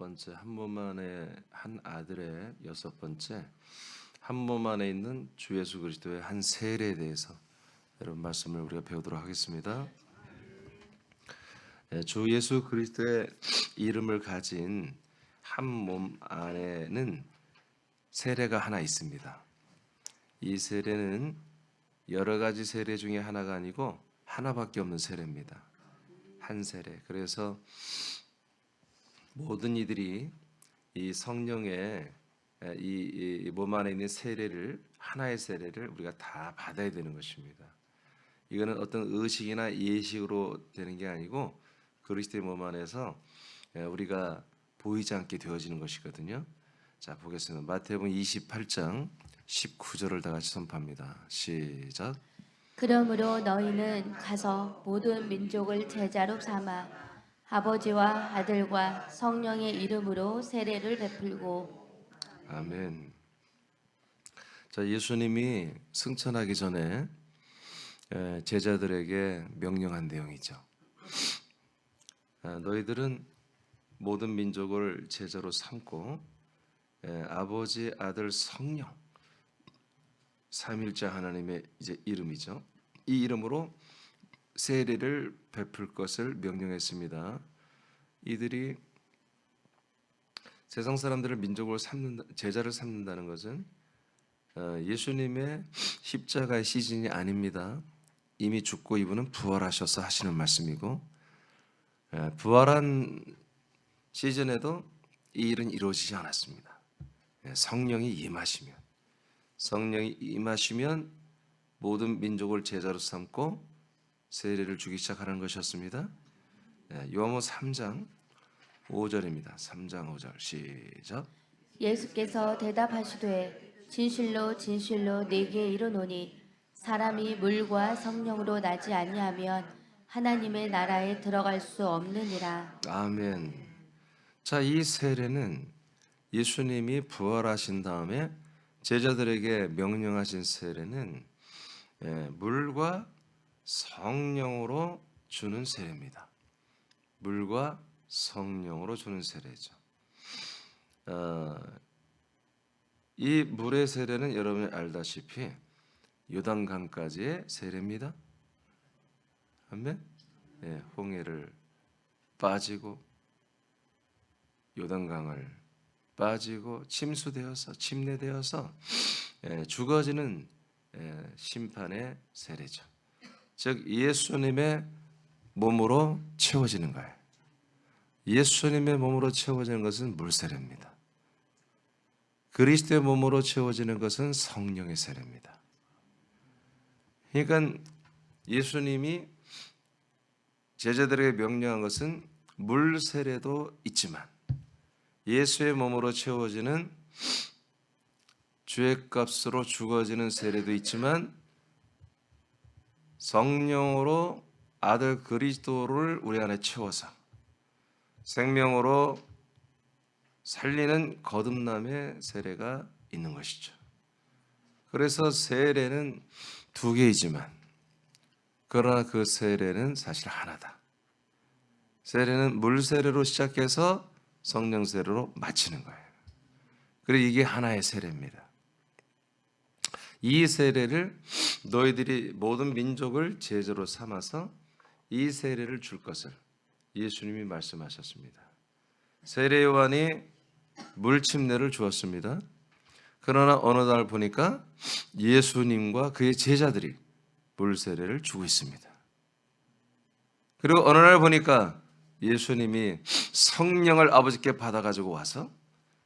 번째, 한 몸 안에 한 아들의 여섯 번째, 한 몸 안에 있는 주 예수 그리스도의 한 세례에 대해서 여러분 말씀을 우리가 배우도록 하겠습니다. 주 예수 그리스도의 이름을 가진 한 몸 안에는 세례가 하나 있습니다. 이 세례는 여러 가지 세례 중에 하나가 아니고 하나밖에 없는 세례입니다. 한 세례. 그래서 모든 이들이 이 성령의 이 몸 안에 있는 세례를, 하나의 세례를 우리가 다 받아야 되는 것입니다. 이거는 어떤 의식이나 예식으로 되는 게 아니고 그리스도의 몸 안에서 우리가 보이지 않게 되어지는 것이거든요. 자, 보겠습니다. 마태복음 28장 19절을 다 같이 선포합니다. 시작. 그러므로 너희는 가서 모든 민족을 제자로 삼아 아버지와 아들과 성령의 이름으로 세례를 베풀고. 아멘. 자, 예수님이 승천하기 전에 제자들에게 명령한 내용이죠. 너희들은 모든 민족을 제자로 삼고 아버지, 아들, 성령 삼일자 하나님의 이제 이름이죠. 이 이름으로 세례를 베풀 것을 명령했습니다. 이들이 세상 사람들을 민족으로 삼는다, 제자를 삼는다는 것은 예수님의 십자가의 시즌이 아닙니다. 이미 죽고 이분은 부활하셔서 하시는 말씀이고, 부활한 시즌에도 이 일은 이루어지지 않았습니다. 성령이 임하시면 모든 민족을 제자로 삼고 세례를 주기 시작하는 것이었습니다. 요한복음 3장 5절입니다. 3장 5절 시작. 예수께서 대답하시되 진실로 진실로 네게 이르노니 사람이 물과 성령으로 나지 아니하면 하나님의 나라에 들어갈 수 없느니라. 아멘. 자, 이 세례는 예수님이 부활하신 다음에 제자들에게 명령하신 세례는 물과 성령으로 주는 세례입니다. 물과 성령으로 주는 세례죠. 이 물의 세례는 여러분이 알다시피 요단강까지의 세례입니다. 아멘. 홍해를 빠지고 요단강을 빠지고 침례되어서 죽어지는 심판의 세례죠. 즉 예수님의 몸으로 채워지는 거예요. 예수님의 몸으로 채워지는 것은 물세례입니다. 그리스도의 몸으로 채워지는 것은 성령의 세례입니다. 그러니까 예수님이 제자들에게 명령한 것은 물세례도 있지만 예수의 몸으로 채워지는 죄값으로 죽어지는 세례도 있지만 성령으로 아들 그리스도를 우리 안에 채워서 생명으로 살리는 거듭남의 세례가 있는 것이죠. 그래서 세례는 두 개이지만 그러나 그 세례는 사실 하나다. 세례는 물 세례로 시작해서 성령 세례로 마치는 거예요. 그리고 이게 하나의 세례입니다. 이 세례를 너희들이 모든 민족을 제자로 삼아서 이 세례를 줄 것을 예수님이 말씀하셨습니다. 세례 요한이 물 침례를 주었습니다. 그러나 어느 날 보니까 예수님과 그의 제자들이 물 세례를 주고 있습니다. 그리고 어느 날 보니까 예수님이 성령을 아버지께 받아가지고 와서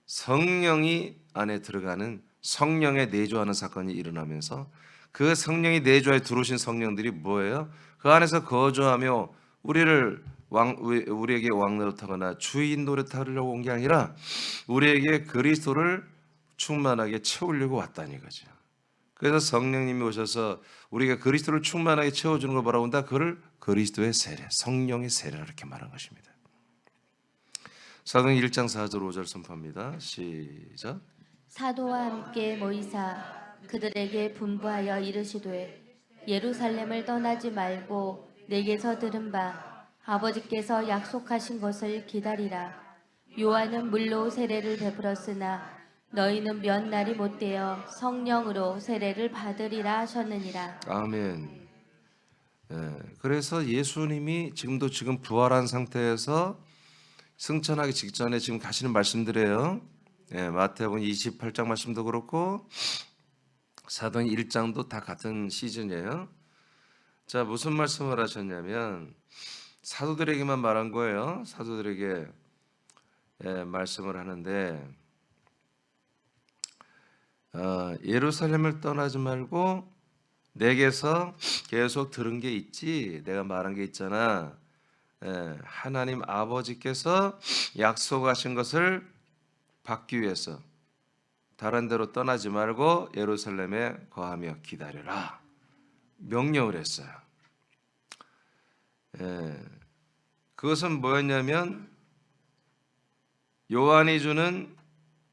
성령이 안에 들어가는 성령에 내주하는 사건이 일어나면서 그 성령이 내주하에 들어오신 성령들이 뭐예요? 그 안에서 거주하며 우리에게 왕 노릇하거나 주인 노릇하려고 온 게 아니라 우리에게 그리스도를 충만하게 채우려고 왔다는 거죠. 그래서 성령님이 오셔서 우리가 그리스도를 충만하게 채워주는 걸 바라본다. 그를 그리스도의 세례, 성령의 세례라 이렇게 말한 것입니다. 사도행 1장 4절 5절 선포합니다. 시작. 사도와 함께 모이사 그들에게 분부하여 이르시되 예루살렘을 떠나지 말고 내게서 들은 바 아버지께서 약속하신 것을 기다리라. 요한은 물로 세례를 베풀었으나 너희는 몇 날이 못되어 성령으로 세례를 받으리라 하셨느니라. 아멘. 그래서 예수님이 지금 부활한 상태에서 승천하기 직전에 지금 가시는 말씀들이에요. 마태복음 28장 말씀도 그렇고 사도행 1장도 다 같은 시즌이에요. 자, 무슨 말씀을 하셨냐면 사도들에게만 말한 거예요. 사도들에게 말씀을 하는데 예루살렘을 떠나지 말고 내게서 계속 들은 게 있지, 내가 말한 게 있잖아. 하나님 아버지께서 약속하신 것을 받기 위해서 다른 데로 떠나지 말고 예루살렘에 거하며 기다려라 명령을 했어요. 그것은 뭐였냐면 요한이 주는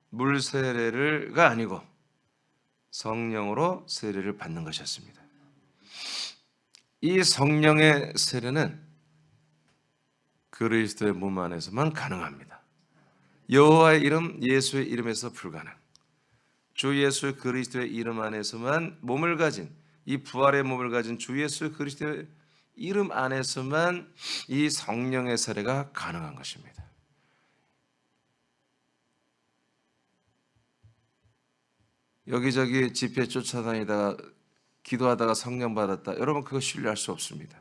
물 세례가 아니고 성령으로 세례를 받는 것이었습니다. 이 성령의 세례는 그리스도의 몸 안에서만 가능합니다. 여호와의 이름, 예수의 이름에서 불가능. 주 예수 그리스도의 이름 안에서만 몸을 가진, 이 부활의 몸을 가진 주 예수 그리스도의 이름 안에서만 이 성령의 세례가 가능한 것입니다. 여기저기 집회 쫓아다니다가 기도하다가 성령 받았다, 여러분 그거 신뢰할 수 없습니다.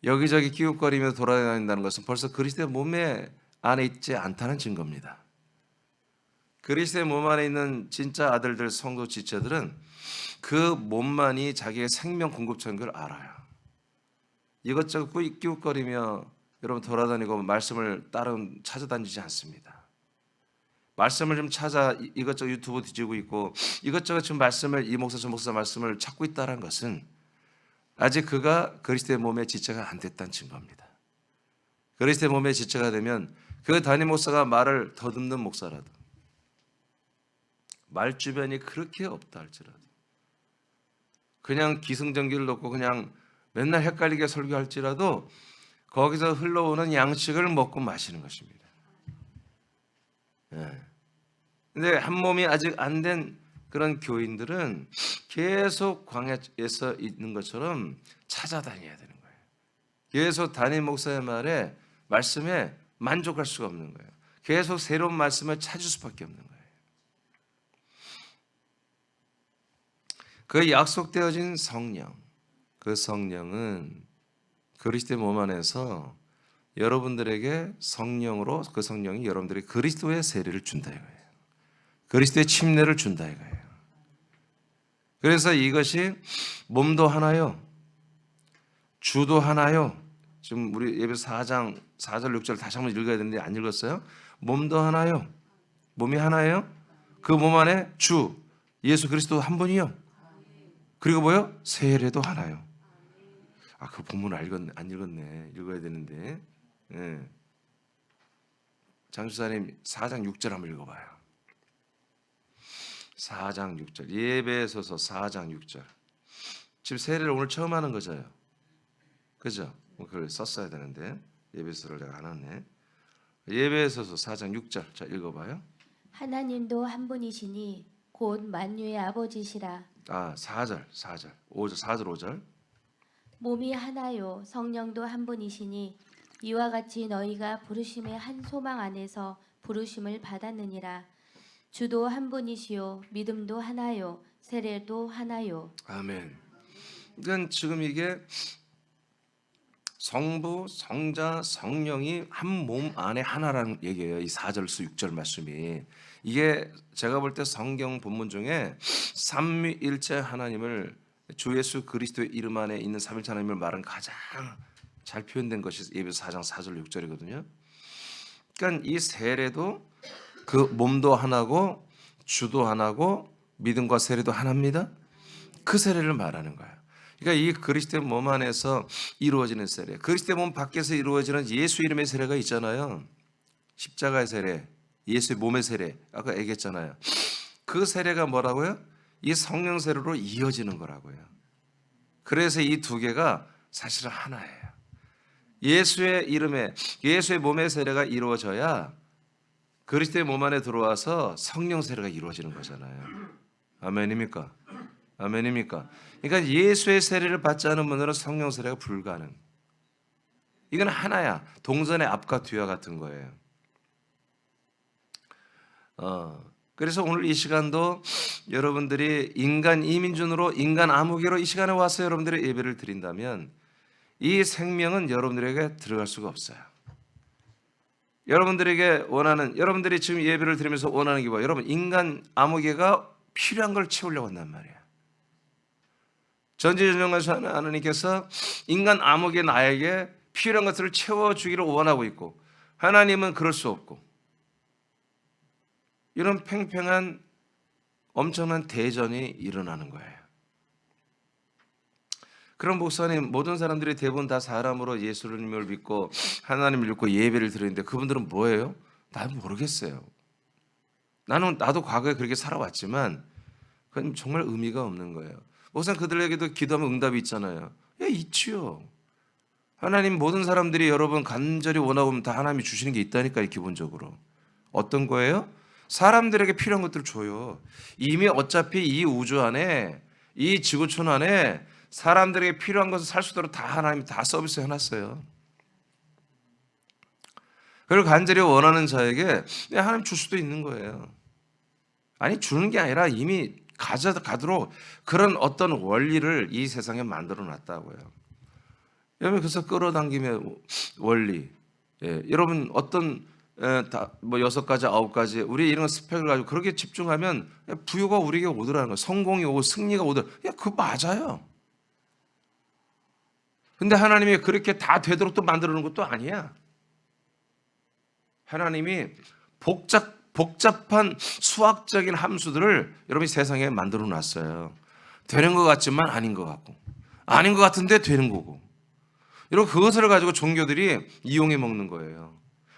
여기저기 기웃거리며 돌아다닌다는 것은 벌써 그리스도의 몸에 안에 있지 않다는 증거입니다. 그리스도의 몸 안에 있는 진짜 아들들, 성도 지체들은 그 몸만이 자기의 생명 공급처인 걸 알아요. 이것저것 기웃거리며 여러분 돌아다니고 말씀을 찾아다니지 않습니다. 말씀을 좀 찾아 이것저것 유튜브 뒤지고 있고 이것저것 지금 말씀을 이 목사 저 목사 말씀을 찾고 있다는 것은 아직 그가 그리스도의 몸의 지체가 안 됐다는 증거입니다. 그리스도의 몸의 지체가 되면 그 담임 목사가 말을 더듬는 목사라도, 말 주변이 그렇게 없다 할지라도, 그냥 기승전결을 놓고 그냥 맨날 헷갈리게 설교할지라도 거기서 흘러오는 양식을 먹고 마시는 것입니다. 근데 한 몸이 아직 안 된 그런 교인들은 계속 광야에서 있는 것처럼 찾아다녀야 되는 거예요. 계속 담임 목사의 말씀에 만족할 수가 없는 거예요. 계속 새로운 말씀을 찾을 수밖에 없는 거예요. 그 약속되어진 성령, 그 성령은 그리스도의 몸 안에서 여러분들에게 성령으로, 그 성령이 여러분들에게 그리스도의 세례를 준다 이거예요. 그리스도의 침례를 준다 이거예요. 그래서 이것이 몸도 하나요, 주도 하나요. 지금 우리 예배서 4장 4절 6절 다시 한번 읽어야 되는데 안 읽었어요? 몸도 하나요. 몸이 하나예요. 그 몸 안에 주 예수 그리스도 한 분이요. 그리고 뭐요? 세례도 하나요. 그 본문을 안 읽었네. 읽어야 되는데. 장수사님 4장 6절 한번 읽어봐요. 4장 6절. 예배소서 4장 6절. 지금 세례를 오늘 처음 하는 거죠. 그죠? 그걸 썼어야 되는데 예배소를 내가 안 왔네. 예배소서 4장 6절. 자, 읽어봐요. 하나님도 한 분이시니 곧 만유의 아버지시라. 4절 5절. 몸이 하나요 성령도 한 분이시니 이와 같이 너희가 부르심의 한 소망 안에서 부르심을 받았느니라. 주도 한 분이시요 믿음도 하나요 세례도 하나요. 아멘. 그러니까 지금 이게 성부, 성자, 성령이 한 몸 안에 하나라는 얘기예요. 이 4절에서 6절 말씀이. 이게 제가 볼 때 성경 본문 중에 삼위일체 하나님을, 주 예수 그리스도의 이름 안에 있는 삼위일체 하나님을 말한 가장 잘 표현된 것이 예배서 4장 4절 6절이거든요. 그러니까 이 세례도 그 몸도 하나고 주도 하나고 믿음과 세례도 하나입니다. 그 세례를 말하는 거예요. 그러니까 이 그리스도의 몸 안에서 이루어지는 세례, 그리스도의 몸 밖에서 이루어지는 예수 이름의 세례가 있잖아요. 십자가의 세례, 예수의 몸의 세례, 아까 얘기했잖아요. 그 세례가 뭐라고요? 이 성령 세례로 이어지는 거라고요. 그래서 이 두 개가 사실은 하나예요. 예수의 이름에 예수의 몸의 세례가 이루어져야 그리스도의 몸 안에 들어와서 성령 세례가 이루어지는 거잖아요. 아멘입니까? 아멘입니까? 그러니까 예수의 세례를 받지 않은 분들은 성령 세례가 불가능. 이건 하나야. 동전의 앞과 뒤와 같은 거예요. 그래서 오늘 이 시간도 여러분들이 인간 이민준으로 인간 암흑으로 이 시간에 와서 여러분들의 예배를 드린다면 이 생명은 여러분들에게 들어갈 수가 없어요. 여러분들이 지금 예배를 드리면서 원하는 게 뭐예요? 여러분, 인간 암흑개가 필요한 걸 채우려고 한단 말이에요. 전지전능하신 하나님께서 인간 암흑의 나에게 필요한 것들을 채워주기를 원하고 있고, 하나님은 그럴 수 없고, 이런 팽팽한 엄청난 대전이 일어나는 거예요. 그럼 목사님, 모든 사람들이 대부분 다 사람으로 예수님을 믿고 하나님을 믿고 예배를 드리는데 그분들은 뭐예요? 난 모르겠어요. 나도 과거에 그렇게 살아왔지만 그건 정말 의미가 없는 거예요. 목사님, 그들에게도 기도하면 응답이 있잖아요. 예, 있지요. 하나님, 모든 사람들이 여러분 간절히 원하고 하면 다 하나님이 주시는 게 있다니까요. 기본적으로 어떤 거예요? 사람들에게 필요한 것들을 줘요. 이미 어차피 이 우주 안에, 이 지구촌 안에 사람들에게 필요한 것을 살 수 있도록 다 하나님이 다 서비스 해놨어요. 그리고 간절히 원하는 자에게 하나님 줄 수도 있는 거예요. 아니, 주는 게 아니라 이미 가도록 그런 어떤 원리를 이 세상에 만들어 놨다고요. 여러분, 그래서 끌어당김의 원리. 예, 여러분 어떤 뭐 6가지, 9가지 우리 이런 스펙을 가지고 그렇게 집중하면 부유가 우리에게 오더라는 거예요. 성공이 오고 승리가 오더라. 그거 맞아요. 근데 하나님이 그렇게 다 되도록 또 만들어 놓은 것도 아니야. 하나님이 복잡한 수학적인 함수들을 여러분이 세상에 만들어 놨어요. 되는 것 같지만 아닌 것 같고, 아닌 것 같은데 되는 거고. 여러분, 그것을 가지고 종교들이 이용해 먹는 거예요.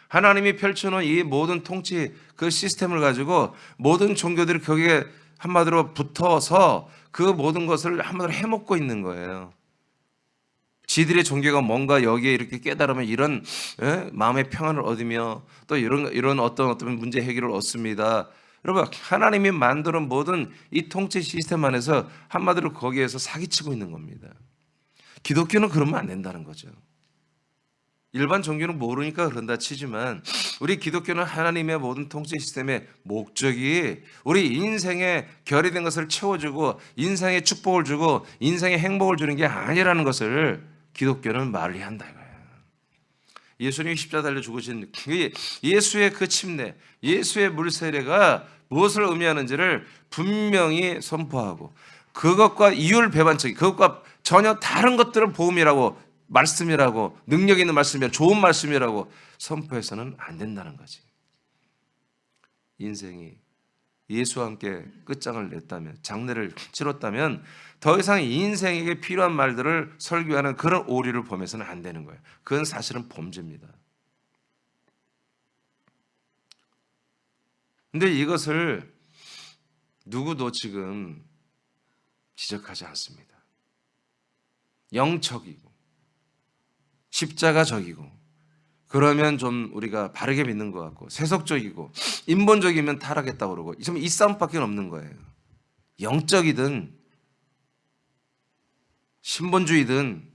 하나님이 펼쳐놓은 이 모든 통치 그 시스템을 가지고 모든 종교들이 거기에 한마디로 붙어서 그 모든 것을 한마디로 해먹고 있는 거예요. 지들의 종교가 뭔가 여기에 이렇게 깨달으면 이런 마음의 평안을 얻으며 또 이런 어떤 문제 해결을 얻습니다. 여러분, 하나님이 만드는 모든 이 통치 시스템 안에서 한마디로 거기에서 사기치고 있는 겁니다. 기독교는 그러면 안 된다는 거죠. 일반 종교는 모르니까 그런다 치지만 우리 기독교는 하나님의 모든 통치 시스템의 목적이 우리 인생에 결의된 것을 채워주고 인생의 축복을 주고 인생의 행복을 주는 게 아니라는 것을 기독교는 말을 한다 이거예요. 예수님이 십자가 달려 죽으신 예수의 그 침례, 예수의 물세례가 무엇을 의미하는지를 분명히 선포하고 그것과 이율 배반적인 그것과 전혀 다른 것들을 복음이라고 말씀이라고 능력 있는 말씀이라고 좋은 말씀이라고 선포해서는 안 된다는 거지. 인생이 예수와 함께 끝장을 냈다면, 장례를 치렀다면 더 이상 인생에게 필요한 말들을 설교하는 그런 오류를 범해서는 안 되는 거예요. 그건 사실은 범죄입니다. 근데 이것을 누구도 지금 지적하지 않습니다. 영적이고 십자가적이고 그러면 좀 우리가 바르게 믿는 것 같고 세속적이고 인본적이면 타락했다고 그러고 지금 이 싸움밖에 없는 거예요. 영적이든 신본주의든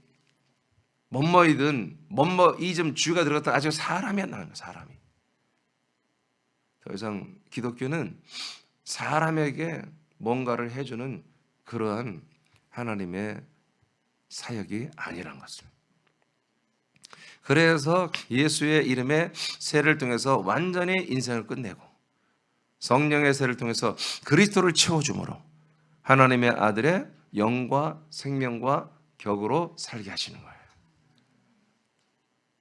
뭐뭐이즘 주의가 들어갔다 아직 사람이 안 나는 거예요. 사람이. 더 이상 기독교는 사람에게 뭔가를 해주는 그러한 하나님의 사역이 아니란 것을. 그래서 예수의 이름의 세례를 통해서 완전히 인생을 끝내고 성령의 세례를 통해서 그리스도를 채워주므로 하나님의 아들의 영과 생명과 격으로 살게 하시는 거예요.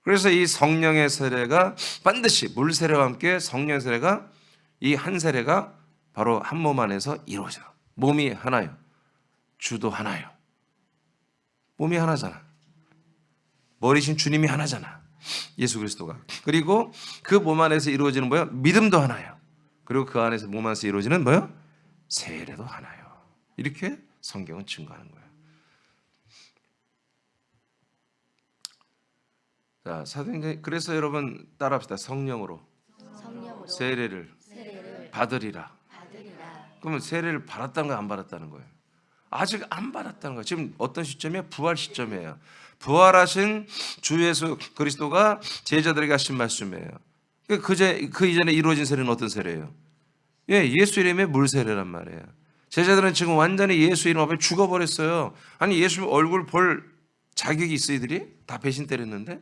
그래서 이 성령의 세례가 반드시 물 세례와 함께 성령의 세례가 이 한 세례가 바로 한 몸 안에서 이루어져요. 몸이 하나요. 주도 하나요. 몸이 하나잖아. 머리신 주님이 하나잖아. 예수 그리스도가. 그리고 그 몸 안에서 이루어지는 뭐예요? 믿음도 하나요. 그리고 그 안에서 몸 안에서 이루어지는 뭐예요? 세례도 하나요. 이렇게 성경은 증거하는 거예요. 자, 그래서 여러분 따라합시다. 성령으로 성령으로 세례를 세례를 받으리라. 받으리라. 그러면 세례를 받았다는 거 안 받았다는 거예요? 아직 안 받았다는 거예요. 지금 어떤 시점이에요? 부활 시점이에요. 부활하신 주 예수 그리스도가 제자들에게 하신 말씀이에요. 그 이전에 이루어진 세례는 어떤 세례예요? 예, 예수 이름의 물 세례란 말이에요. 제자들은 지금 완전히 예수 이름 앞에 죽어버렸어요. 아니 예수 얼굴 볼 자격이 있어 이들이? 다 배신 때렸는데?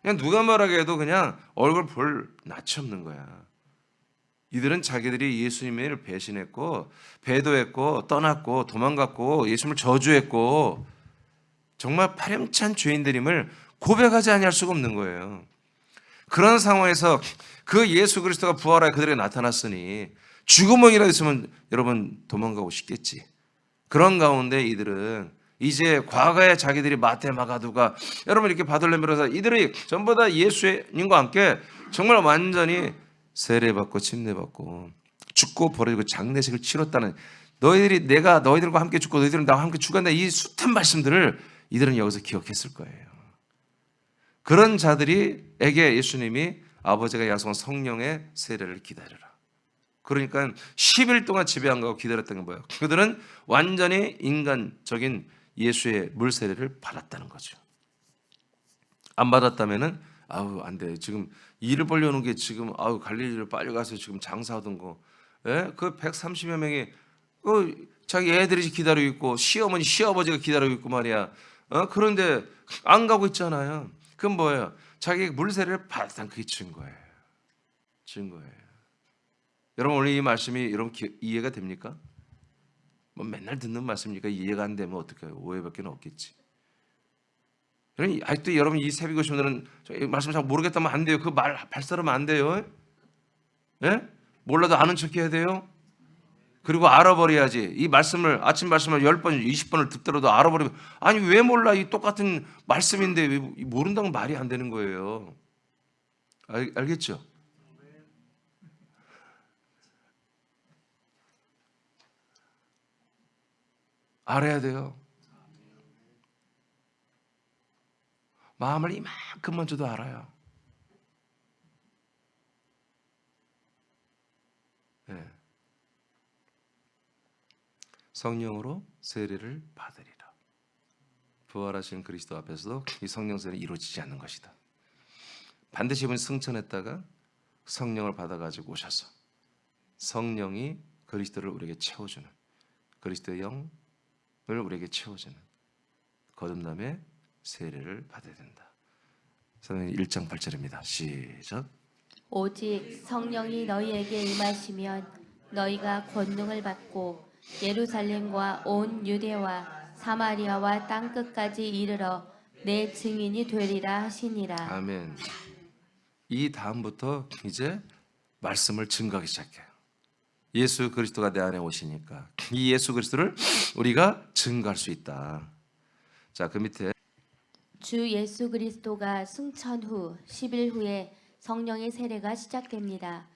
그냥 누가 말하게 해도 그냥 얼굴 볼 낯이 없는 거야. 이들은 자기들이 예수님을 배신했고 배도했고 떠났고 도망갔고 예수님을 저주했고 정말 파렴치한 죄인들임을 고백하지 아니할 수가 없는 거예요. 그런 상황에서 그 예수 그리스도가 부활하여 그들에게 나타났으니 죽음이라도 있으면 여러분 도망가고 싶겠지. 그런 가운데 이들은 이제 과거에 자기들이 마태 마가두가 여러분 이렇게 바들레면서 이들이 전부 다 예수님과 함께 정말 완전히 세례받고 침례받고 죽고 버리고 장례식을 치렀다는 너희들이 내가 너희들과 함께 죽고 너희들은 나와 함께 죽었다 이 숱한 말씀들을 이들은 여기서 기억했을 거예요. 그런 자들이에게 예수님이 아버지가 약속한 성령의 세례를 기다려라. 그러니까 10일 동안 집에 안 가고 기다렸던 게 뭐예요? 그들은 완전히 인간적인 예수의 물 세례를 받았다는 거죠. 안 받았다면은 아우 안 돼. 지금 일을 벌려오는 게 지금 아우 갈릴리를 빨리 가서 지금 장사하던 거. 예? 그 130여 명이 자기 애들이 기다리고 있고 시어머니 시아버지가 기다리고 있고 말이야. 그런데 안 가고 있잖아요. 그건 뭐예요? 자기 물세례를 받았다는 그게 증거예요. 증거예요. 여러분 오늘 이 말씀이 여러분 이해가 됩니까? 뭐 맨날 듣는 말씀이니까 이해가 안 되면 어떡해요? 오해밖에 없겠지. 그러니 아직도 여러분 이 새벽 오신 분들은 말씀 잘 모르겠다면 안 돼요. 그 말 발설하면 안 돼요. 예? 몰라도 아는 척 해야 돼요. 그리고 알아버려야지. 이 말씀을 아침 말씀을 10번, 20번을 듣더라도 알아버리면 아니 왜 몰라? 이 똑같은 말씀인데 왜 모른다는 말이 안 되는 거예요. 알겠죠? 알아야 돼요. 마음을 이만큼만 줘도 알아요. 네. 성령으로 세례를 받으리라. 부활하신 그리스도 앞에서도 이 성령 세례는 이루어지지 않는 것이다. 반드시 이분이 승천했다가 성령을 받아가지고 오셔서 성령이 그리스도를 우리에게 채워주는 그리스도의 영을 우리에게 채워주는 거듭남의 세례를 받아야 된다. 사도행전 1장 8절입니다. 시작. 오직 성령이 너희에게 임하시면 너희가 권능을 받고 예루살렘과 온 유대와 사마리아와 땅 끝까지 이르러 내 증인이 되리라 하시니라. 아멘. 이 다음부터 이제 말씀을 증거하기 시작해요. 예수 그리스도가 내 안에 오시니까 이 예수 그리스도를 우리가 증거할 수 있다. 자, 그 밑에 주 예수 그리스도가 승천 후 10일 후에 성령의 세례가 시작됩니다.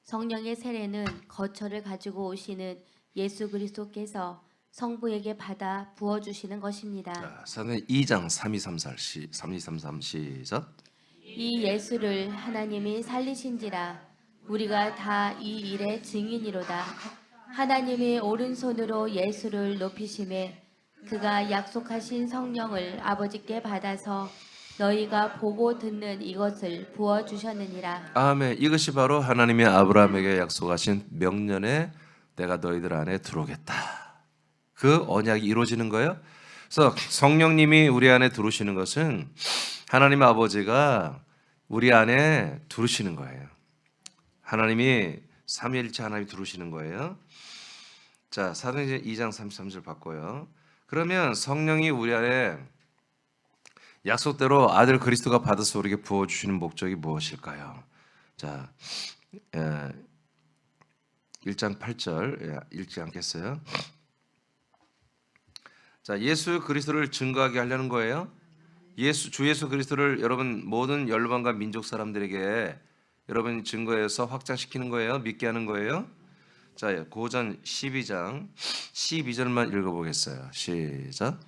성령의 세례는 거처를 가지고 오시는 예수 그리스도께서 성부에게 받아 부어주시는 것입니다. 자, 사도행전 2장 3233 시작. 이 예수를 하나님이 살리신지라 우리가 다 이 일의 증인이로다. 하나님이 오른손으로 예수를 높이심에 그가 약속하신 성령을 아버지께 받아서 너희가 보고 듣는 이것을 부어주셨느니라. 아멘. 이것이 바로 하나님이 아브라함에게 약속하신 명령에 내가 너희들 안에 들어오겠다. 그 언약이 이루어지는 거예요. 그래서 성령님이 우리 안에 들어오시는 것은 하나님 아버지가 우리 안에 들어오시는 거예요. 하나님이 삼위일체 하나님이 들어오시는 거예요. 자, 사도행전 2장 33절 바꿔요. 그러면 성령이 우리 안에 약속대로 아들 그리스도가 받아서 우리에게 부어주시는 목적이 무엇일까요? 자, 1장 8절 읽지 않겠어요? 자, 예수 그리스도를 증거하게 하려는 거예요. 주 예수 그리스도를 여러분 모든 열방과 민족 사람들에게 여러분 증거해서 확장시키는 거예요. 믿게 하는 거예요. 자, 고전 12장 12절만 읽어보겠어요. 시작.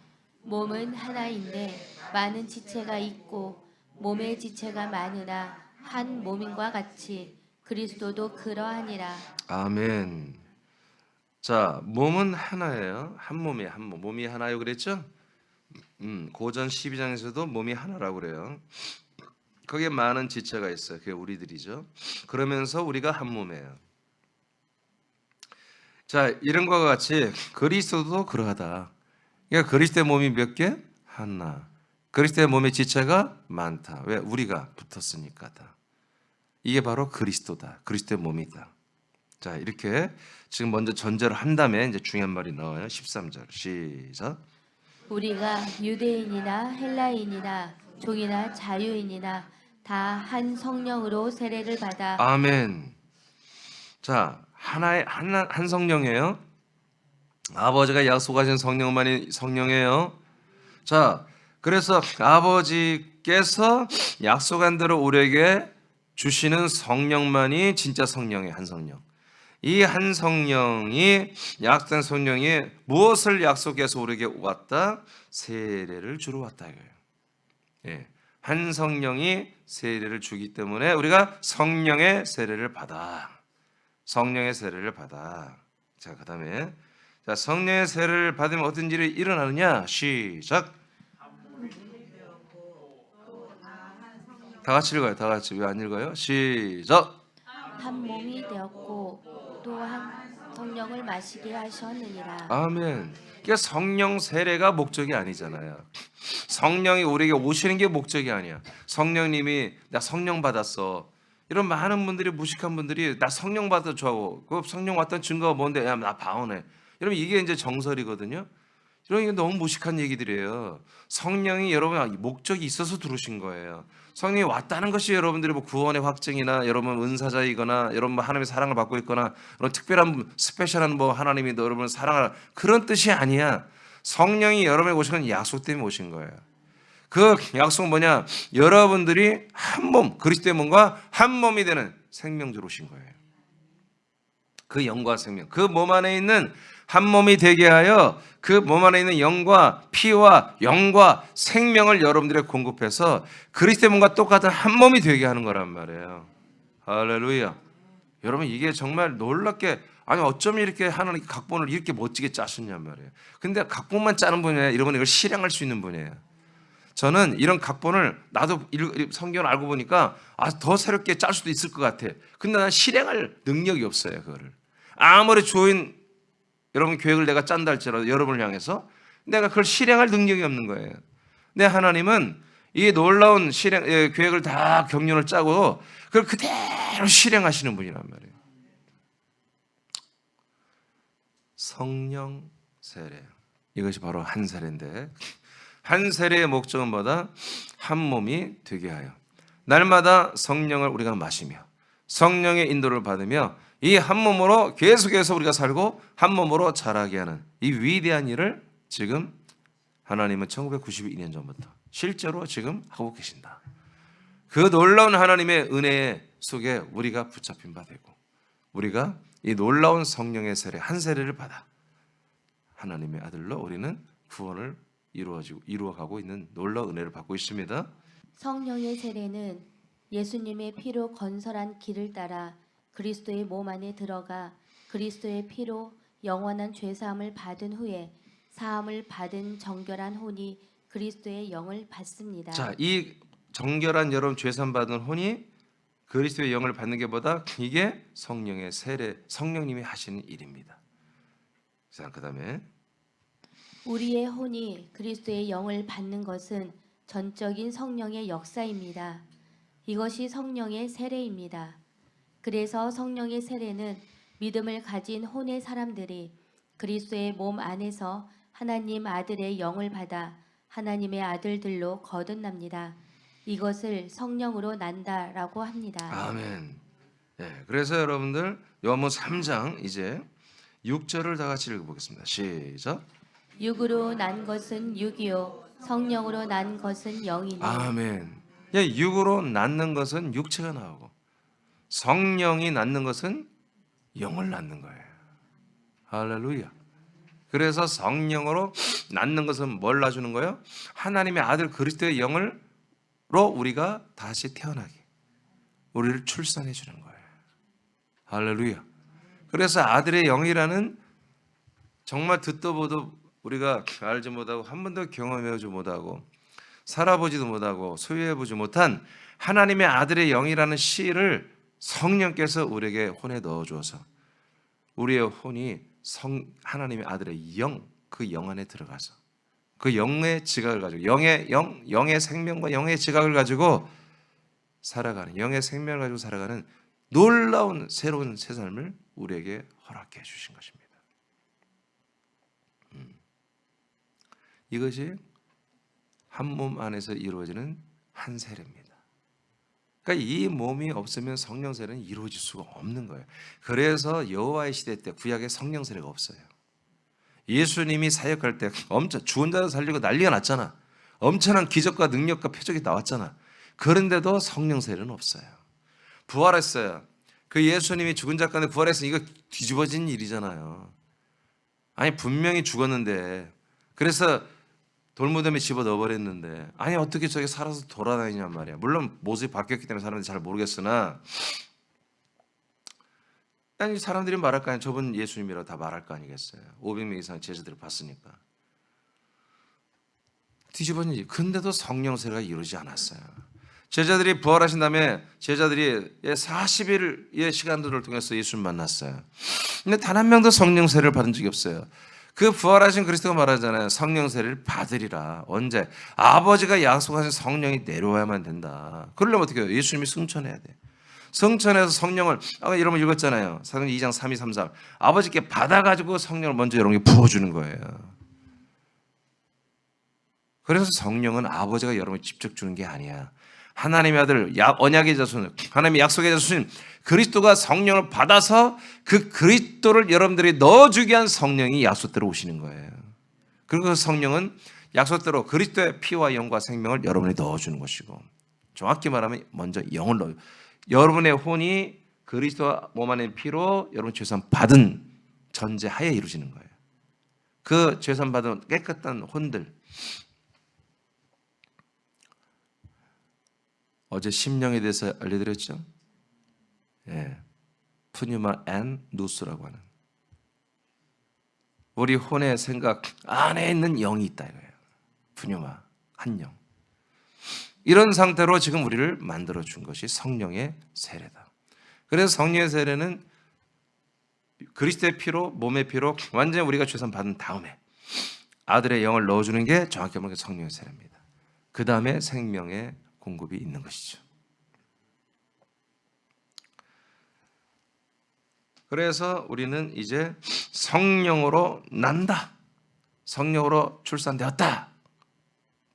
몸은 하나인데 많은 지체가 있고 몸의 지체가 많으나 한 몸인과 같이 그리스도도 그러하니라. 아멘. 자, 몸은 하나예요. 한 몸이에요. 한 몸. 몸이 하나요 그랬죠? 고전 12장에서도 몸이 하나라고 그래요. 거기에 많은 지체가 있어요. 그게 우리들이죠. 그러면서 우리가 한 몸이에요. 자, 이런 것과 같이 그리스도도 그러하다. 그러니까 그리스도의 몸이 몇 개? 하나. 그리스도의 몸의 지체가 많다. 왜? 우리가 붙었으니까다. 이게 바로 그리스도다. 그리스도의 몸이다. 자, 이렇게 지금 먼저 전제를 한 다음에 이제 중요한 말이 나와요. 13절 시작. 우리가 유대인이나 헬라인이나 종이나 자유인이나 다 한 성령으로 세례를 받아 아멘. 자, 한 성령이에요. 아버지가 약속하신 성령만이 성령이에요. 자, 그래서 아버지께서 약속한 대로 우리에게 주시는 성령만이 진짜 성령이에요. 한 성령. 이 한 성령이 약속된 성령이 무엇을 약속해서 우리에게 왔다? 세례를 주러 왔다 이거예요. 예. 한 성령이 세례를 주기 때문에 우리가 성령의 세례를 받아. 성령의 세례를 받아. 자, 그다음에 자, 성령의 세례를 받으면 어떤 일이 일어나느냐? 시작. 다 같이 읽어요. 다 같이. 왜 안 읽어요? 시작. 한 몸이 되었고 또 한 성령을 마시게 하셨느니라. 아멘. 그러니까 성령 세례가 목적이 아니잖아요. 성령이 우리에게 오시는 게 목적이 아니야. 성령님이 나 성령 받았어. 이런 많은 분들이 무식한 분들이 나 성령 받아 좋아하고 그 성령 왔던 증거가 뭔데? 야, 나 방언해. 여러분 이게 이제 정설이거든요. 이런 게 너무 무식한 얘기들이에요. 성령이 여러분 목적이 있어서 들어오신 거예요. 성령이 왔다는 것이 여러분들이 뭐 구원의 확증이나 여러분 은사자이거나 여러분 뭐 하나님의 사랑을 받고 있거나 그런 특별한 스페셜한 뭐 하나님이 여러분을 사랑하는 그런 뜻이 아니야. 성령이 여러분에게 오신 건 약속 때문에 오신 거예요. 그 약속은 뭐냐? 여러분들이 한 몸, 그리스도의 몸과 한 몸이 되는 생명주로 오신 거예요. 그 영과 생명, 그 몸 안에 있는 한 몸이 되게 하여 그 몸 안에 있는 영과 피와 영과 생명을 여러분들에게 공급해서 그리스도의 몸과 똑같은 한 몸이 되게 하는 거란 말이에요. 할렐루야. 여러분 이게 정말 놀랍게 아니 어쩜 이렇게 하나님 각본을 이렇게 멋지게 짜셨냔 말이에요. 근데 각본만 짜는 분이 아니라 여러분 이걸 실행할 수 있는 분이에요. 저는 이런 각본을 나도 성경을 알고 보니까 더 새롭게 짤 수도 있을 것 같아. 근데 난 실행할 능력이 없어요. 그거를 아무리 좋은 여러분 계획을 내가 짠다 할지라도 여러분을 향해서 내가 그걸 실행할 능력이 없는 거예요. 근데 하나님은 이 놀라운 실행 계획을 다 경륜을 짜고 그걸 그대로 실행하시는 분이란 말이에요. 성령 세례 이것이 바로 한 세례인데 한 세례의 목적은 뭐다? 한 몸이 되게 하여 날마다 성령을 우리가 마시며 성령의 인도를 받으며 이 한 몸으로 계속해서 우리가 살고 한 몸으로 자라게 하는 이 위대한 일을 지금 하나님은 1992년 전부터 실제로 지금 하고 계신다. 그 놀라운 하나님의 은혜 속에 우리가 붙잡힌 바 되고 우리가 이 놀라운 성령의 세례 한 세례를 받아 하나님의 아들로 우리는 구원을 이루어가고 있는 놀라운 은혜를 받고 있습니다. 성령의 세례는 예수님의 피로 건설한 길을 따라 그리스도의 몸 안에 들어가 그리스도의 피로 영원한 죄사함을 받은 후에 사함을 받은 정결한 혼이 그리스도의 영을 받습니다. 자, 이 정결한 여러분 죄사함 받은 혼이 그리스도의 영을 받는 게 보다 이게 성령의 세례, 성령님이 하시는 일입니다. 자, 그다음에 우리의 혼이 그리스도의 영을 받는 것은 전적인 성령의 역사입니다. 이것이 성령의 세례입니다. 그래서 성령의 세례는 믿음을 가진 혼의 사람들이 그리스도의 몸 안에서 하나님 아들의 영을 받아 하나님의 아들들로 거듭납니다. 이것을 성령으로 난다라고 합니다. 아멘. 네, 그래서 여러분들 요한복음 3장 이제 6절을 다 같이 읽어보겠습니다. 시작. 육으로 난 것은 육이요 성령으로 난 것은 영이니. 아멘. 육으로 낳는 것은 육체가 나오고 성령이 낳는 것은 영을 낳는 거예요. 할렐루야. 그래서 성령으로 낳는 것은 뭘 낳아주는 거예요? 하나님의 아들 그리스도의 영을 우리가 다시 태어나게 우리를 출산해 주는 거예요. 할렐루야. 그래서 아들의 영이라는 정말 듣도 보도 우리가 알지 못하고 한 번도 경험해보지 못하고 살아보지도 못하고 소유해보지 못한 하나님의 아들의 영이라는 씨를 성령께서 우리에게 혼에 넣어주어서 우리의 혼이 하나님의 아들의 영, 그 영 안에 들어가서 그 영의 지각을 가지고 영의 생명과 영의 지각을 가지고 살아가는, 영의 생명을 가지고 살아가는 놀라운 새로운 새 삶을 우리에게 허락해 주신 것입니다. 이것이 한 몸 안에서 이루어지는 한 세례입니다. 그러니까 이 몸이 없으면 성령 세례는 이루어질 수가 없는 거예요. 그래서 여호와의 시대 때 구약에 성령 세례가 없어요. 예수님이 사역할 때 엄청 죽은 자를 살리고 난리가 났잖아. 엄청난 기적과 능력과 표적이 나왔잖아. 그런데도 성령 세례는 없어요. 부활했어요. 그 예수님이 죽은 자 가운데 부활했으니 이거 뒤집어진 일이잖아요. 아니 분명히 죽었는데 그래서 돌무덤에 집어 넣어버렸는데 아니 어떻게 저게 살아서 돌아다니냔 말이야. 물론 모습이 바뀌었기 때문에 사람들이 잘 모르겠으나 아니 사람들이 말할 거 아니야. 저분 예수님이라고 다 말할 거 아니겠어요. 500명 이상 제자들을 봤으니까. 뒤집어진 일. 근데도 성령 세례가 이루어지지 않았어요. 제자들이 부활하신 다음에 제자들이 40일의 시간들을 통해서 예수를 만났어요. 근데 단 한 명도 성령 세례를 받은 적이 없어요. 그 부활하신 그리스도가 말하잖아요. 성령 세례를 받으리라. 언제? 아버지가 약속하신 성령이 내려와야만 된다. 그러려면 어떻게 해요? 예수님이 승천해야 돼. 성천에서 성령을 아까 여러분 읽었잖아요. 사도행전 2장 3, 2, 3, 4 아버지께 받아가지고 성령을 먼저 여러분에게 부어주는 거예요. 그래서 성령은 아버지가 여러분에게 직접 주는 게 아니야. 하나님의 아들 언약의 자손 하나님의 약속의 자손인 그리스도가 성령을 받아서 그 그리스도를 여러분들이 넣어주게 한 성령이 약속대로 오시는 거예요. 그리고 그 성령은 약속대로 그리스도의 피와 영과 생명을 여러분이 넣어주는 것이고 정확히 말하면 먼저 영을 넣어요. 여러분의 혼이 그리스도 몸 안의 피로 여러분 죄산 받은 전제하에 이루어지는 거예요. 그 죄산 받은 깨끗한 혼들 어제 심령에 대해서 알려드렸죠? 예, 푸뉴마 앤 누스라고 하는 우리 혼의 생각 안에 있는 영이 있다 이거예요. 푸뉴마 한 영. 이런 상태로 지금 우리를 만들어 준 것이 성령의 세례다. 그래서 성령의 세례는 그리스도의 피로 몸의 피로 완전히 우리가 죄산 받은 다음에 아들의 영을 넣어주는 게 정확히 말하면 성령의 세례입니다. 그 다음에 생명의 공급이 있는 것이죠. 그래서 우리는 이제 성령으로 난다. 성령으로 출산되었다.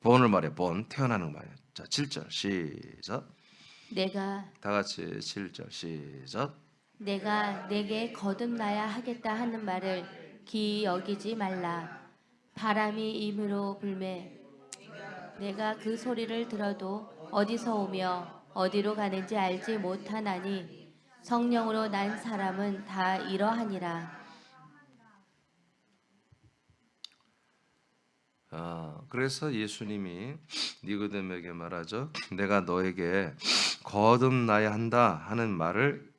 본을 말해 본 태어나는 말이에요. 자, 7절 시작. 다 같이 7절 시작. 내가 내게 거듭나야 하겠다 하는 말을 기이 여기지 말라. 바람이 임으로 불매 내가 그 소리를 들어도 어디서 오며 어디로 가는지 알지 못하나니 성령으로 난 사람은 다 이러하니라. 그래서 예수님이 니고데모에게 말하죠. 내가 너에게 거듭나야 한다 하는 말을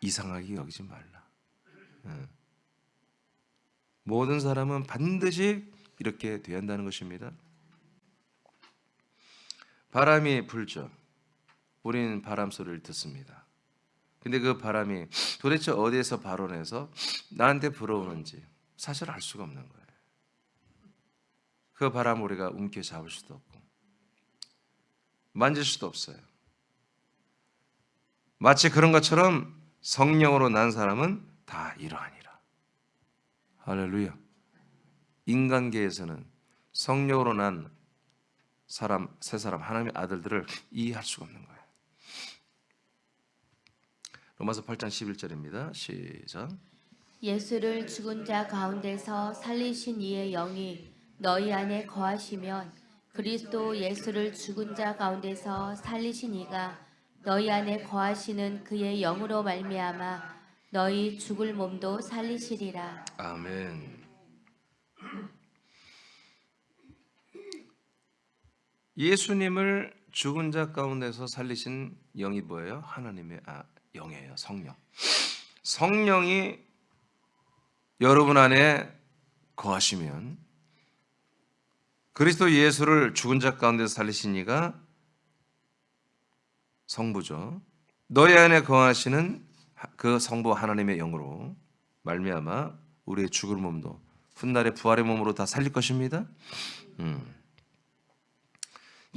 이상하게 여기지 말라. 모든 사람은 반드시 이렇게 돼야 한다는 것입니다. 바람이 불죠. 우리는 바람 소리를 듣습니다. 근데 그 바람이 도대체 어디에서 발원해서 나한테 불어오는지 사실 알 수가 없는 거예요. 그 바람을 우리가 움켜잡을 수도 없고 만질 수도 없어요. 마치 그런 것처럼 성령으로 난 사람은 다 이러하니라. 할렐루야. 인간계에서는 성령으로 난 사람, 세 사람, 하나님의 아들들을 이해할 수가 없는 거예요. 로마서 8장 11절입니다. 시작. 예수를 죽은 자 가운데서 살리신 이의 영이 너희 안에 거하시면 그리스도 예수를 죽은 자 가운데서 살리신 이가 너희 안에 거하시는 그의 영으로 말미암아 너희 죽을 몸도 살리시리라. 아멘. 예수님을 죽은 자 가운데서 살리신 영이 뭐예요? 하나님의 영이에요. 성령. 성령이 여러분 안에 거하시면 그리스도 예수를 죽은 자 가운데서 살리신 이가 성부죠. 너희 안에 거하시는 그 성부 하나님의 영으로 말미암아 우리의 죽을 몸도 훗날의 부활의 몸으로 다 살릴 것입니다.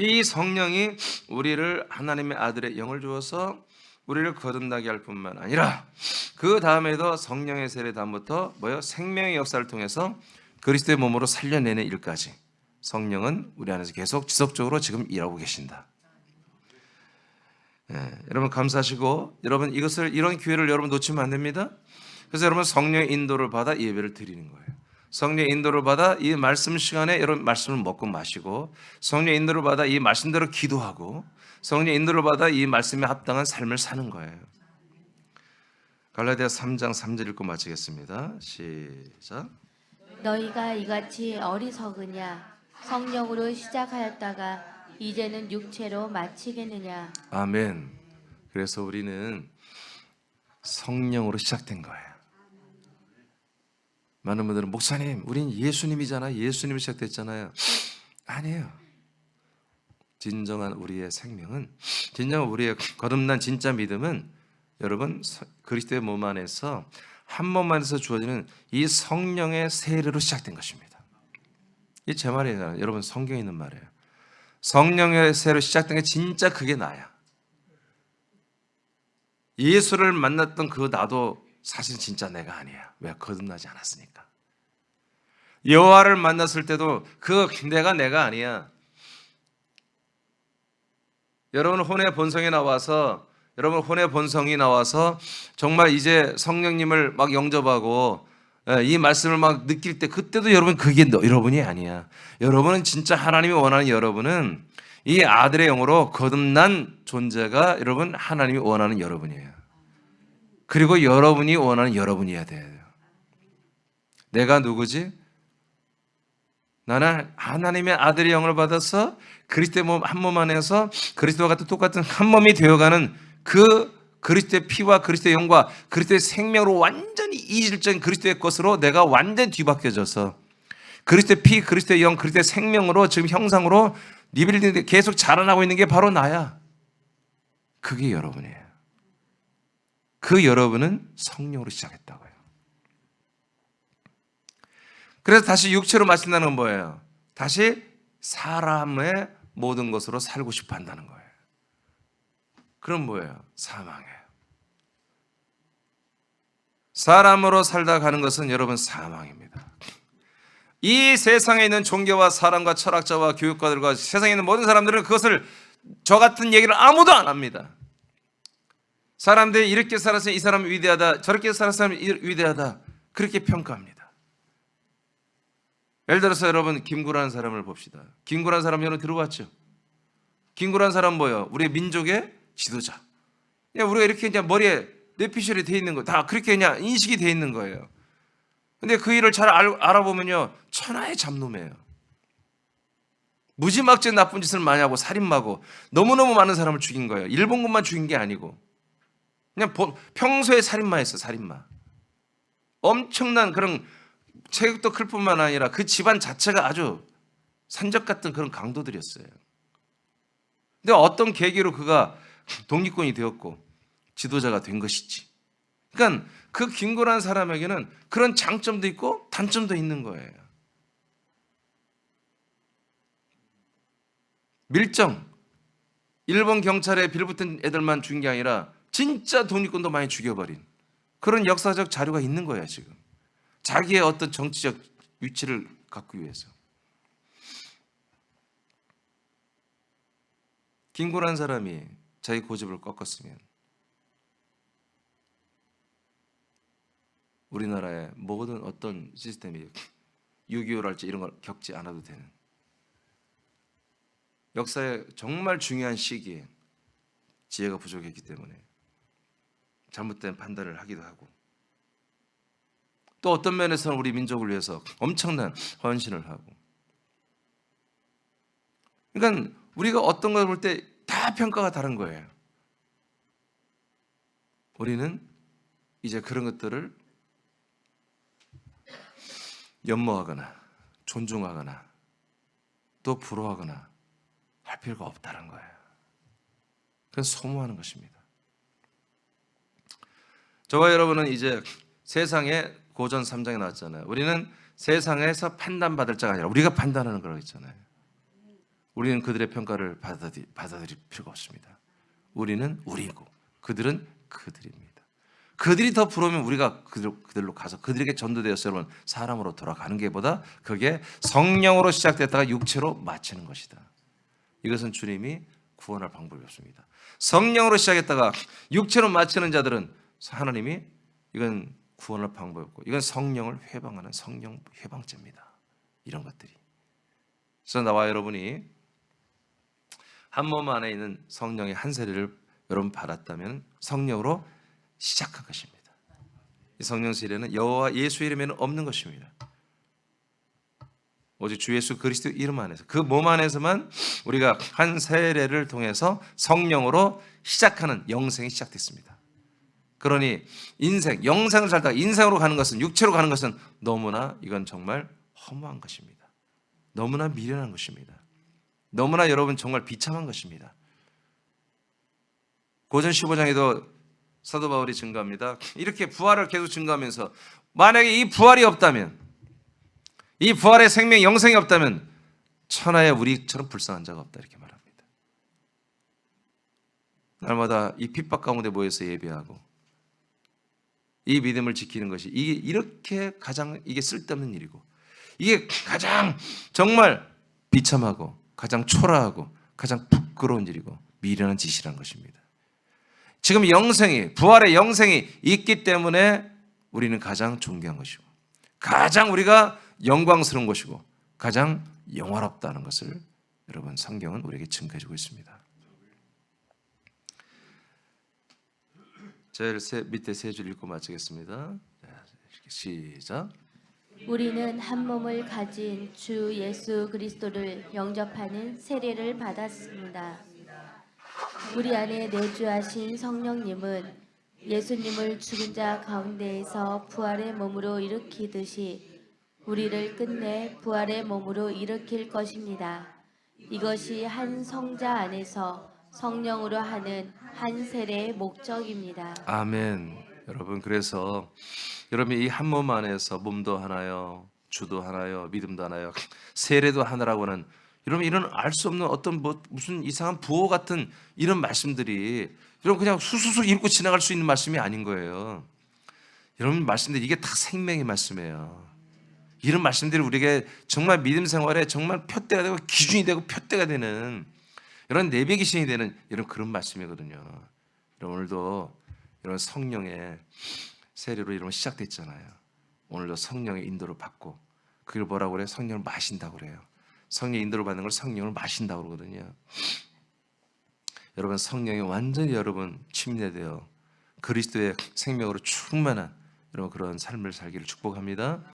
이 성령이 우리를 하나님의 아들의 영을 주어서 우리를 거듭나게 할 뿐만 아니라 그 다음에도 성령의 세례 다음부터 생명의 역사를 통해서 그리스도의 몸으로 살려내는 일까지 성령은 우리 안에서 계속 지속적으로 지금 일하고 계신다. 여러분 감사하시고 여러분 이런 기회를 여러분 놓치면 안 됩니다. 그래서 여러분 성령의 인도를 받아 예배를 드리는 거예요. 성령의 인도를 받아 이 말씀 시간에 여러분 말씀을 먹고 마시고 성령의 인도를 받아 이 말씀대로 기도하고 성령의 인도를 받아 이 말씀에 합당한 삶을 사는 거예요. 갈라디아 3장 3절 읽고 마치겠습니다. 시작. 너희가 이같이 어리석으냐 성령으로 시작하였다가 이제는 육체로 마치겠느냐. 아멘. 그래서 우리는 성령으로 시작된 거예요. 많은 분들은 목사님 우린 예수님이잖아. 예수님이 시작됐잖아요. 아니에요. 진정한 우리의 생명은 진정한 우리의 거듭난 진짜 믿음은 여러분 그리스도의 몸 안에서 한 몸 안에서 주어지는 이 성령의 세례로 시작된 것입니다. 이 제 말이에요. 여러분 성경에 있는 말이에요. 성령의 세례로 시작된 게 진짜 그게 나야. 예수를 만났던 그 나도 사실 진짜 내가 아니야. 왜? 거듭나지 않았으니까. 여호와를 만났을 때도 그 내가 아니야. 여러분 혼의 본성이 나와서 정말 이제 성령님을 막 영접하고 이 말씀을 막 느낄 때 그때도 여러분 그게 여러분이 아니야. 여러분은 진짜 하나님이 원하는 여러분은 이 아들의 영으로 거듭난 존재가 여러분 하나님이 원하는 여러분이에요. 그리고 여러분이 원하는 여러분이어야 돼요. 내가 누구지? 나는 하나님의 아들의 영을 받아서 그리스도의 몸 한 몸 안에서 그리스도와 같은 똑같은 한 몸이 되어가는 그 그리스도의 피와 그리스도의 영과 그리스도의 생명으로 완전히 이질적인 그리스도의 것으로 내가 완전히 뒤바뀌어져서 그리스도의 피, 그리스도의 영, 그리스도의 생명으로 지금 형상으로 리빌딩 계속 자라나고 있는 게 바로 나야. 그게 여러분이에요. 그 여러분은 성령으로 시작했다고요. 그래서 다시 육체로 마신다는 건 뭐예요? 다시 사람의 모든 것으로 살고 싶어 한다는 거예요. 그럼 뭐예요? 사망이에요. 사람으로 살다 가는 것은 여러분 사망입니다. 이 세상에 있는 종교와 사람과 철학자와 교육가들과 세상에 있는 모든 사람들은 그것을 저 같은 얘기를 아무도 안 합니다. 사람들이 이렇게 살아서 이 사람이 위대하다, 저렇게 살아서 사람이 위대하다, 그렇게 평가합니다. 예를 들어서 여러분 김구라는 사람을 봅시다. 김구라는 사람 여러분 들어봤죠? 김구라는 사람 뭐예요? 우리 민족의 지도자. 그냥 우리가 이렇게 그냥 머리에 뇌피셜이 돼 있는 거 다 그렇게 그냥 인식이 돼 있는 거예요. 근데 그 일을 잘 알아보면요 천하의 잡놈이에요. 무지막지한 나쁜 짓을 많이 하고 살인마고 너무너무 많은 사람을 죽인 거예요. 일본군만 죽인 게 아니고 그냥 평소에 살인마였어. 살인마. 엄청난 그런 체격도 클 뿐만 아니라 그 집안 자체가 아주 산적 같은 그런 강도들이었어요. 근데 어떤 계기로 그가 독립군이 되었고 지도자가 된 것이지. 그러니까 그 김구라는 사람에게는 그런 장점도 있고 단점도 있는 거예요. 밀정, 일본 경찰에 빌붙은 애들만 죽인 게 아니라 진짜 독립군도 많이 죽여버린 그런 역사적 자료가 있는 거예요. 지금 자기의 어떤 정치적 위치를 갖기 위해서. 김구라는 사람이 자기 고집을 꺾었으면 우리나라의 모든 어떤 시스템이 6.25랄지 이런 걸 겪지 않아도 되는 역사의 정말 중요한 시기에 지혜가 부족했기 때문에 잘못된 판단을 하기도 하고 또 어떤 면에서는 우리 민족을 위해서 엄청난 헌신을 하고 그러니까 우리가 어떤 걸 볼 때 다 평가가 다른 거예요. 우리는 이제 그런 것들을 연모하거나 존중하거나 또 부러워하거나 할 필요가 없다는 거예요. 그건 소모하는 것입니다. 저와 여러분은 이제 세상에 고전 3장에 나왔잖아요. 우리는 세상에서 판단받을 자가 아니라 우리가 판단하는 거라고 했잖아요. 우리는 그들의 평가를 받아들일 필요가 없습니다. 우리는 우리고 그들은 그들입니다. 그들이 더 부러우면 우리가 그들로 가서 그들에게 전도되어서 여러분 사람으로 돌아가는 게보다 그게 성령으로 시작됐다가 육체로 마치는 것이다. 이것은 주님이 구원할 방법이 없습니다. 성령으로 시작했다가 육체로 마치는 자들은 하나님이 이건 구원할 방법이 없고 이건 성령을 회방하는 성령 회방죄입니다. 이런 것들이. 그래서 나와 여러분이 한 몸 안에 있는 성령의 한 세례를 여러분 받았다면 성령으로 시작한 것입니다. 이 성령 세례는 여호와 예수 이름에는 없는 것입니다. 오직 주 예수 그리스도 이름 안에서 그 몸 안에서만 우리가 한 세례를 통해서 성령으로 시작하는 영생이 시작됐습니다. 그러니 인생, 영생을 살다가 인생으로 가는 것은 육체로 가는 것은 너무나 이건 정말 허무한 것입니다. 너무나 미련한 것입니다. 너무나 여러분 정말 비참한 것입니다. 고전 15장에도 사도 바울이 증거합니다. 이렇게 부활을 계속 증거하면서 만약에 이 부활이 없다면 이 부활의 생명 영생이 없다면 천하에 우리처럼 불쌍한 자가 없다 이렇게 말합니다. 날마다 이 핍박 가운데 모여서 예배하고 이 믿음을 지키는 것이 이게 이렇게 가장 이게 쓸데없는 일이고 이게 가장 정말 비참하고 가장 초라하고 가장 부끄러운 일이고 미련한 짓이라는 것입니다. 지금 영생이 부활의 영생이 있기 때문에 우리는 가장 존귀한 것이고 가장 우리가 영광스러운 것이고 가장 영화롭다는 것을 여러분 성경은 우리에게 증거해 주고 있습니다. 제일 밑에 세 줄 읽고 마치겠습니다. 시작. 우리는 한 몸을 가진 주 예수 그리스도를 영접하는 세례를 받았습니다. 우리 안에 내주하신 성령님은 예수님을 죽은 자 가운데에서 부활의 몸으로 일으키듯이 우리를 끝내 부활의 몸으로 일으킬 것입니다. 이것이 한 성자 안에서 성령으로 하는 한 세례의 목적입니다. 아멘. 여러분 그래서 여러분 이 한 몸 안에서 몸도 하나요, 주도 하나요, 믿음도 하나요, 세례도 하나라고는 여러분 이런 알 수 없는 어떤 무슨 이상한 부호 같은 이런 말씀들이 여러분 그냥 수수수 읽고 지나갈 수 있는 말씀이 아닌 거예요. 여러분 말씀들이 이게 다 생명의 말씀이에요. 이런 말씀들이 우리에게 정말 믿음 생활에 정말 표대가 되고 기준이 되고 표대가 되는 이런 내배기신이 되는 이런 그런 말씀이거든요. 여러분 오늘도 이런 성령의 세례로 여러분 시작됐잖아요. 오늘도 성령의 인도를 받고 그걸 뭐라고 그래요? 성령을 마신다고 그래요. 성령의 인도를 받는 걸 성령을 마신다고 그러거든요. 여러분 성령이 완전히 여러분 침례되어 그리스도의 생명으로 충만한 여러분 그런 삶을 살기를 축복합니다.